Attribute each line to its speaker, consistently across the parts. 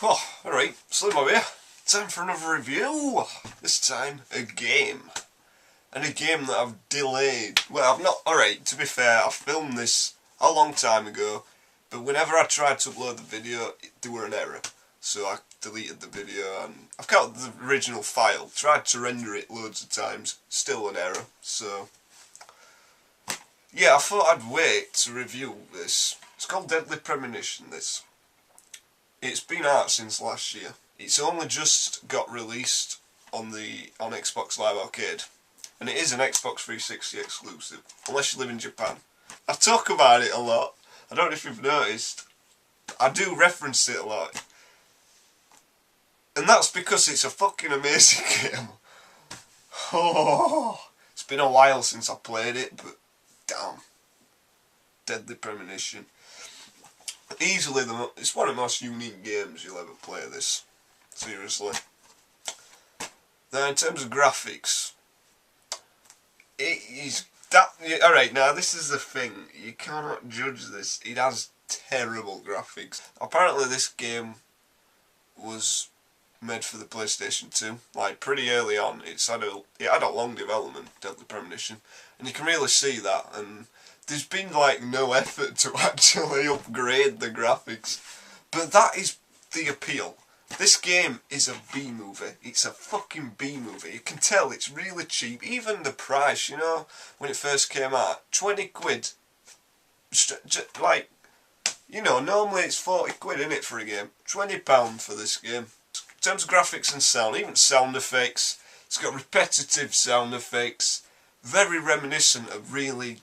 Speaker 1: Oh, alright, SlimmBob here. Time for another review. This time, a game. And a game that I've delayed. Well, I've not, alright, to be fair, I filmed this a long time ago, but whenever I tried to upload the video, there were an error. So I deleted the video and I've got the original file, tried to render it loads of times, still an error. So, yeah, I thought I'd wait to review this. It's called Premonition, this. It's been out since last year. It's only just got released on Xbox Live Arcade, and it is an Xbox 360 exclusive, unless you live in Japan. I talk about it a lot. I don't know if you've noticed. I do reference it a lot, and that's because it's a fucking amazing game. Oh, it's been a while since I played it, but damn, Deadly Premonition. Easily, it's one of the most unique games you'll ever play. This, seriously. Now, in terms of graphics, it is that. Alright, now this is the thing. You cannot judge this. It has terrible graphics. Apparently, this game was made for the PlayStation 2. Like pretty early on, it had a long development, Deadly Premonition, and you can really see that. And there's been like no effort to actually upgrade the graphics, but that is the appeal. This game is a B-movie. It's a fucking B-movie. You can tell it's really cheap. Even the price, you know, when it first came out, 20 quid. Like, you know, normally it's 40 quid in it for a game. £20 for this game. In terms of graphics and sound, even sound effects, it's got repetitive sound effects, very reminiscent of really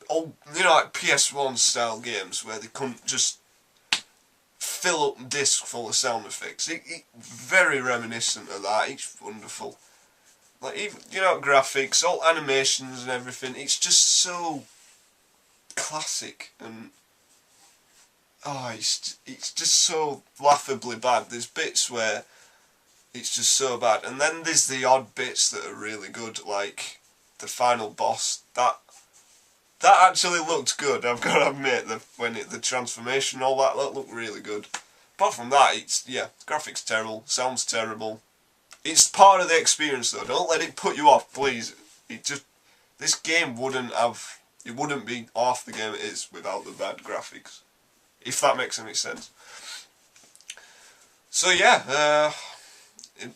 Speaker 1: old, you know, like PS1 style games where they couldn't just fill up a disc full of sound effects. It very reminiscent of that. It's wonderful. Like, even, you know, graphics, all animations and everything. It's just so classic, and oh, it's just so laughably bad. There's bits where it's just so bad, and then there's the odd bits that are really good, like the final boss. That actually looked good, I've got to admit. The transformation, all that looked really good. Apart from that, graphics terrible, sounds terrible. It's part of the experience though. Don't let it put you off, please. This game wouldn't be half the game it is without the bad graphics, if that makes any sense. So yeah,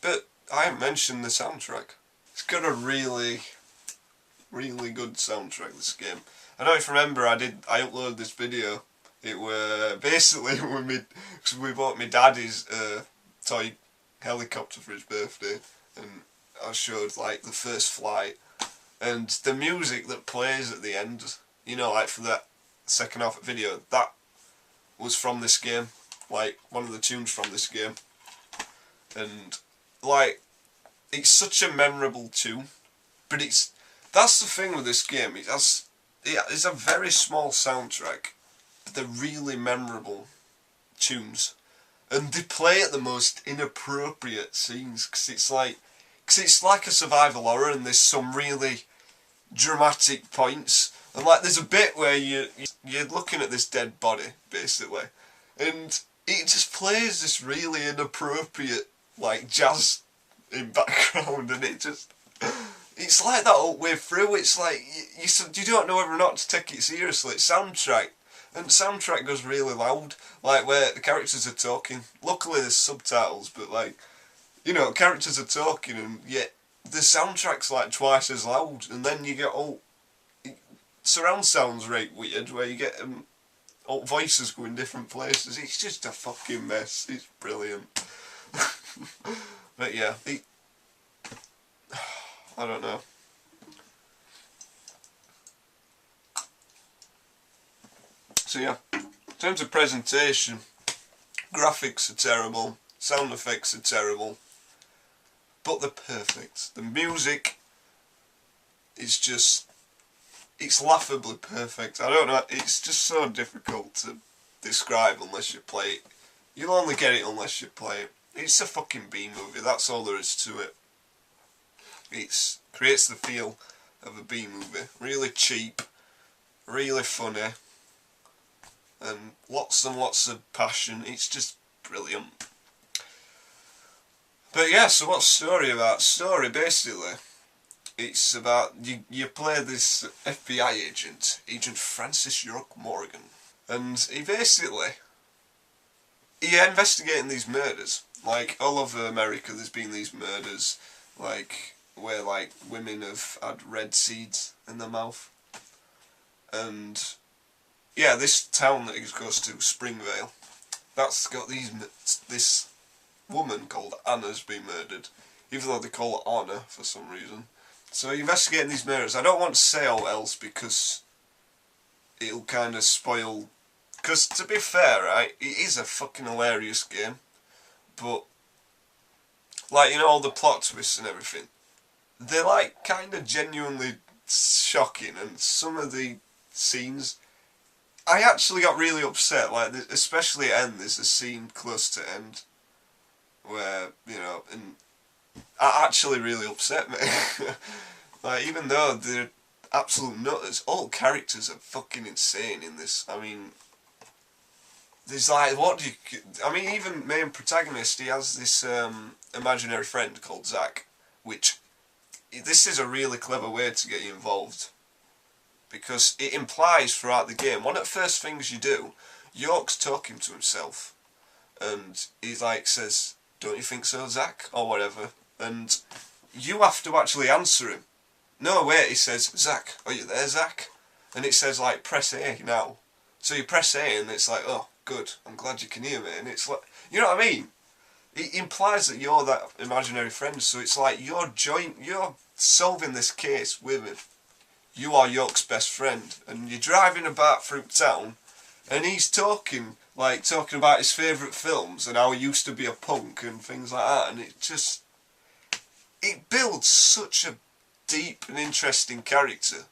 Speaker 1: but I haven't mentioned the soundtrack. It's got a really good soundtrack, this game. I don't know if you remember, I uploaded this video. It were basically when we bought my daddy's toy helicopter for his birthday, and I showed like the first flight, and the music that plays at the end, you know, like for that second half of the video, that was from this game, like one of the tunes from this game. And like, it's such a memorable tune, but that's the thing with this game. It's a very small soundtrack, but they're really memorable tunes, and they play at the most inappropriate scenes, because it's like a survival horror, and there's some really dramatic points, and like there's a bit where you're looking at this dead body basically, and it just plays this really inappropriate like jazz in background, and it's like that all the way through. It's like you don't know whether or not to take it seriously. It's soundtrack, and the soundtrack goes really loud, like where the characters are talking. Luckily there's subtitles, but like, you know, characters are talking, and yet the soundtrack's like twice as loud, and then you get surround sounds right weird, where you get all voices going different places. It's just a fucking mess. It's brilliant. But yeah, I don't know. So yeah, in terms of presentation, graphics are terrible, sound effects are terrible, but they're perfect. The music is it's laughably perfect. I don't know, it's just so difficult to describe unless you play it. You'll only get it unless you play it. It's a fucking B-movie, that's all there is to it. It creates the feel of a B-movie. Really cheap, really funny, and lots of passion. It's just brilliant. But yeah, so what's story about? Story basically, it's about you play this FBI agent, Agent Francis York Morgan, and he investigating these murders. Like all over America, there's been these murders, like where like women have had red seeds in their mouth, and yeah, this town that he goes to, Springvale, that's got this woman called Anna's been murdered, even though they call her Anna for some reason. So you're investigating these murders. I don't want to say all else because it'll kind of spoil. Because to be fair, right, it is a fucking hilarious game, but like, you know, all the plot twists and everything, they're like kind of genuinely shocking, and some of the scenes, I actually got really upset. Like, especially at end, there's a scene close to end where, you know, and that actually really upset me. Like, even though they're absolute nutters, all characters are fucking insane in this. I mean, there's like, even main protagonist, he has this imaginary friend called Zach, which, this is a really clever way to get you involved, because it implies throughout the game, one of the first things you do, York's talking to himself, and he like says, "Don't you think so, Zach?" or whatever, and you have to actually answer him. No, wait, he says, "Zach, are you there, Zach?" And it says like, "Press A now." So you press A and it's like, "Oh, good, I'm glad you can hear me." And it's like, you know what I mean? It implies that you're that imaginary friend, so it's like you're solving this case with him. You are York's best friend, and you're driving about through town, and he's talking about his favourite films and how he used to be a punk and things like that, and it builds such a deep and interesting character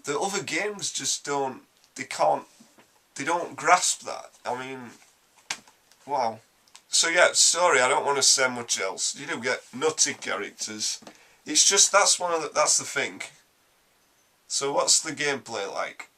Speaker 1: that other games just don't grasp that. I mean, wow. So yeah, sorry, I don't want to say much else. You do get nutty characters. It's just, that's the thing. So what's the gameplay like?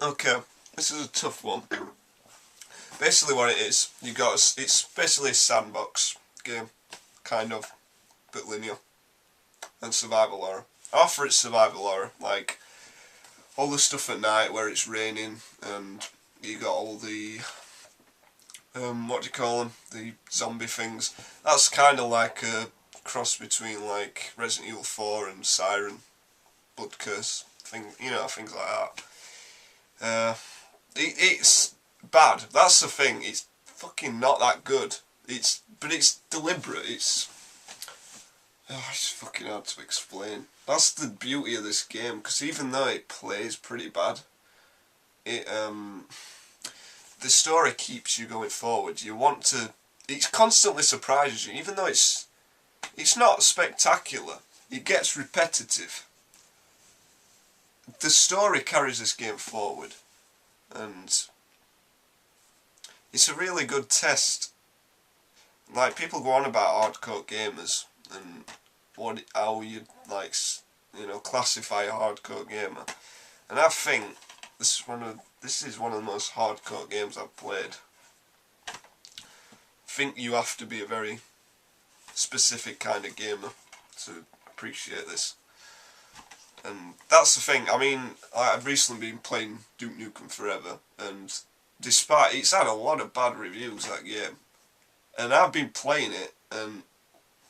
Speaker 1: Okay, this is a tough one. Basically what it is, it's basically a sandbox game, kind of, but linear, and survival horror. I offer it survival horror, like all the stuff at night where it's raining, and you got all the, what do you call them, the zombie things. That's kind of like a cross between like Resident Evil 4 and Siren, Blood Curse, things like that. It's bad. That's the thing. It's fucking not that good. But it's deliberate. It's fucking hard to explain. That's the beauty of this game, because even though it plays pretty bad, the story keeps you going forward. It constantly surprises you, even though it's not spectacular. It gets repetitive. The story carries this game forward, and it's a really good test. Like, people go on about hardcore gamers and how you classify a hardcore gamer, and I think this is one of the most hardcore games I've played. I think you have to be a very specific kind of gamer to appreciate this. And that's the thing. I mean, I've recently been playing Duke Nukem Forever, and despite it's had a lot of bad reviews, that game, and I've been playing it, and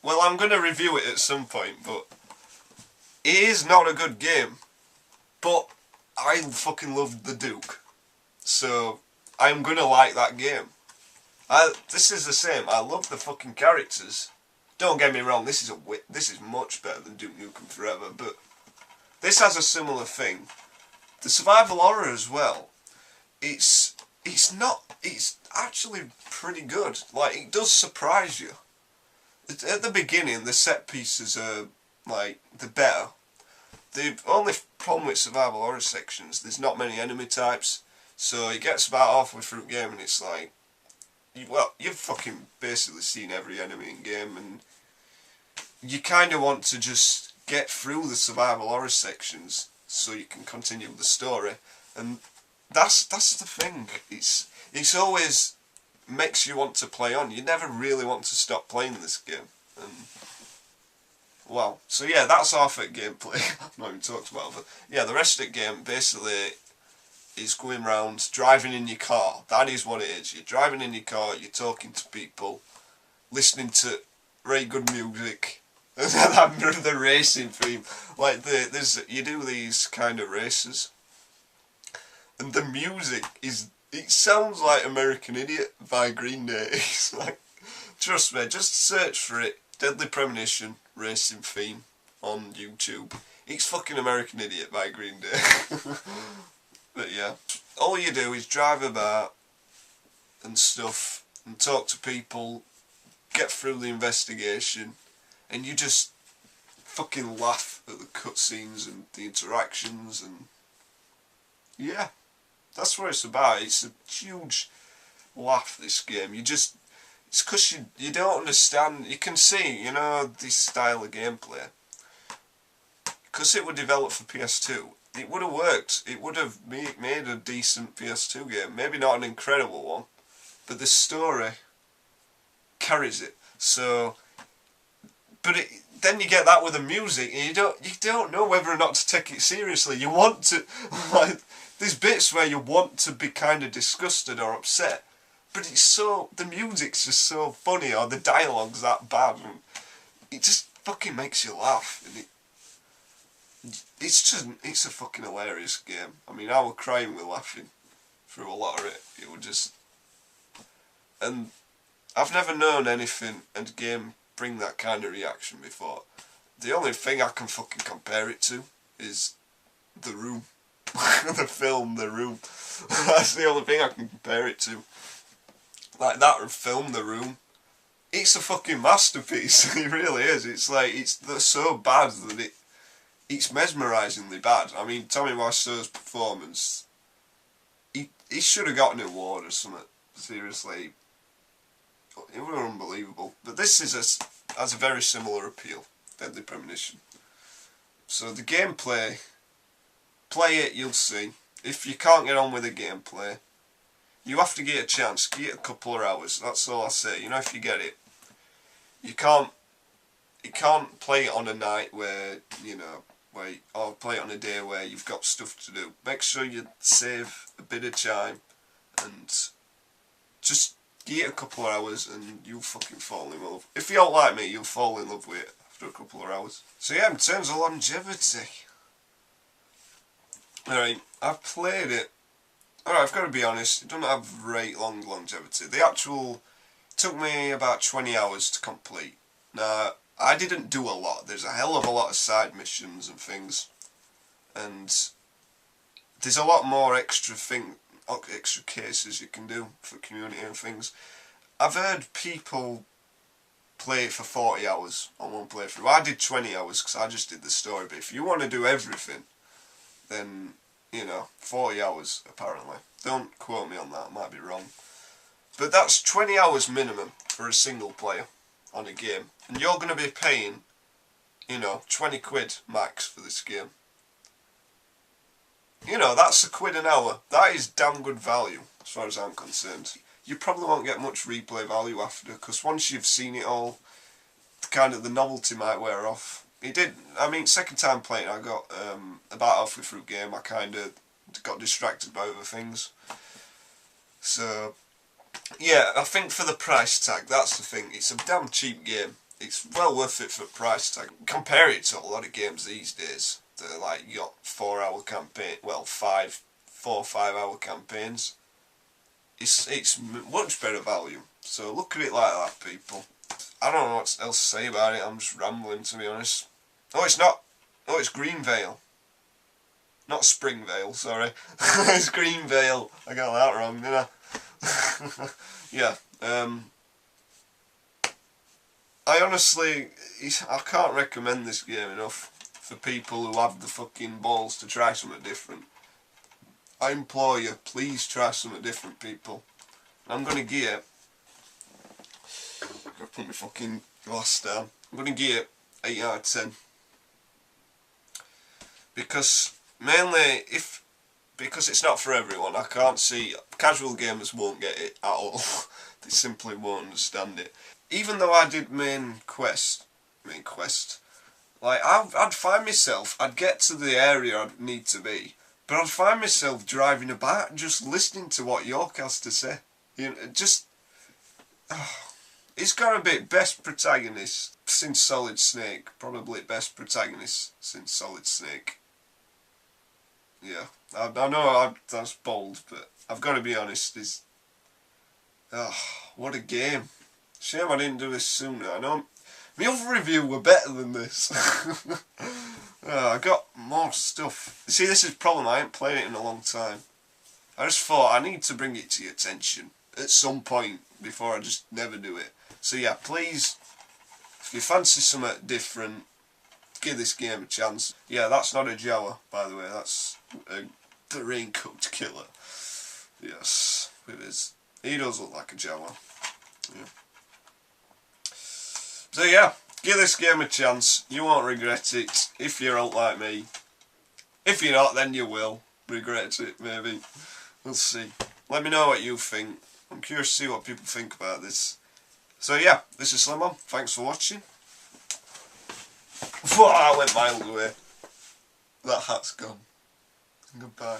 Speaker 1: well, I'm going to review it at some point, but it is not a good game. But I fucking love the Duke, so I'm going to like that game. This is the same. I love the fucking characters. Don't get me wrong. This is much better than Duke Nukem Forever, but this has a similar thing. The survival horror as well. It's actually pretty good. Like, it does surprise you. At the beginning, the set pieces are like the better. The only problem with survival horror sections, there's not many enemy types, so it gets about halfway through the game and it's like, you've fucking basically seen every enemy in game, and you kind of want to just get through the survival horror sections so you can continue the story, and that's the thing. It's always makes you want to play on. You never really want to stop playing this game. And well, so yeah, that's half at gameplay. I've not even talked about it, but yeah, the rest of the game basically is going around driving in your car. That is what it is. You're driving in your car, you're talking to people, listening to very good music. The racing theme, like you do these kind of races, and the music it sounds like American Idiot by Green Day. It's like, trust me, just search for it, Deadly Premonition racing theme on YouTube. It's fucking American Idiot by Green Day. But yeah, all you do is drive about and stuff and talk to people, get through the investigation, and you just fucking laugh at the cutscenes and the interactions, and yeah, that's what it's about. It's a huge laugh, this game. It's because you don't understand. You can see, this style of gameplay, because it was developed for PS2. It would have worked. It would have made a decent PS2 game. Maybe not an incredible one, but the story carries it. So, but then you get that with the music, and you don't know whether or not to take it seriously. You want to, like, there's bits where you want to be kind of disgusted or upset, but the music's just so funny, or the dialogue's that bad, and it just fucking makes you laugh, and it's a fucking hilarious game. I mean, I was crying with laughing through a lot of it. It was just, and I've never known anything and a game bring that kind of reaction before. The only thing I can fucking compare it to is The Room. The film The Room. That's the only thing I can compare it to. Like that film The Room. It's a fucking masterpiece. It really is. It's like, it's so bad that it's mesmerisingly bad. I mean, Tommy Wiseau's performance, he should have got an award or something. Seriously, it was unbelievable. But this has a very similar appeal, Deadly Premonition. So the gameplay, play it, you'll see. If you can't get on with the gameplay, you have to get a chance, give it a couple of hours. That's all I say. If you get it, you can't play it on a night where or play it on a day where you've got stuff to do. Make sure you save a bit of time and just give it a couple of hours and you'll fucking fall in love. If you don't like me, you'll fall in love with it after a couple of hours. So yeah, in terms of longevity, alright, I've played it. Alright, I've got to be honest, it doesn't have very long longevity. The actual took me about 20 hours to complete. Now, I didn't do a lot. There's a hell of a lot of side missions and things, and there's a lot more extra cases you can do for community and things. I've heard people play it for 40 hours on one playthrough. I did 20 hours because I just did the story, but if you want to do everything, then 40 hours apparently. Don't quote me on that, I might be wrong. But that's 20 hours minimum for a single player on a game. And you're going to be paying, 20 quid max for this game. That's £1 an hour. That is damn good value, as far as I'm concerned. You probably won't get much replay value after, because once you've seen it all, kind of the novelty might wear off. It did, second time playing, I got, about halfway through the game, I kind of got distracted by other things. So, yeah, I think for the price tag, that's the thing. It's a damn cheap game. It's well worth it for the price tag. Compare it to a lot of games these days. They're like, you got 4-hour campaign, well, 4 or 5 hour campaigns. It's much better value. So look at it like that, people. I don't know what else to say about it. I'm just rambling, to be honest. Oh, it's not. Oh, it's Greenvale. Not Springvale, sorry. It's Greenvale. I got that wrong, didn't I? Yeah. I honestly, I can't recommend this game enough for people who have the fucking balls to try something different. I implore you, please try something different, people. I'm gonna give it. I'm gonna put my fucking glass down. I'm gonna give it 8 out of 10. Because mainly, if because it's not for everyone. I can't see, casual gamers won't get it at all. They simply won't understand it. Even though I did main quest, like I'd find myself, I'd get to the area I'd need to be, but I'd find myself driving about just listening to what York has to say. You know, just, he's got a bit best protagonist since Solid Snake. Probably best protagonist since Solid Snake. Yeah, I know that's bold, but I've got to be honest. What a game! Shame I didn't do this sooner. I know my other review were better than this. I got more stuff. See, this is the problem. I ain't played it in a long time. I just thought I need to bring it to your attention at some point before I just never do it. So yeah, please, if you fancy something different, give this game a chance. Yeah, that's not a Jawa, by the way. That's the raincoat killer. Yes, it is. He does look like a Jawa. Yeah. So yeah, give this game a chance. You won't regret it if you're out like me. If you're not, then you will regret it, maybe. We'll see. Let me know what you think. I'm curious to see what people think about this. So yeah, this is SlimmBob. Thanks for watching. I went miles away. That hat's gone. Goodbye.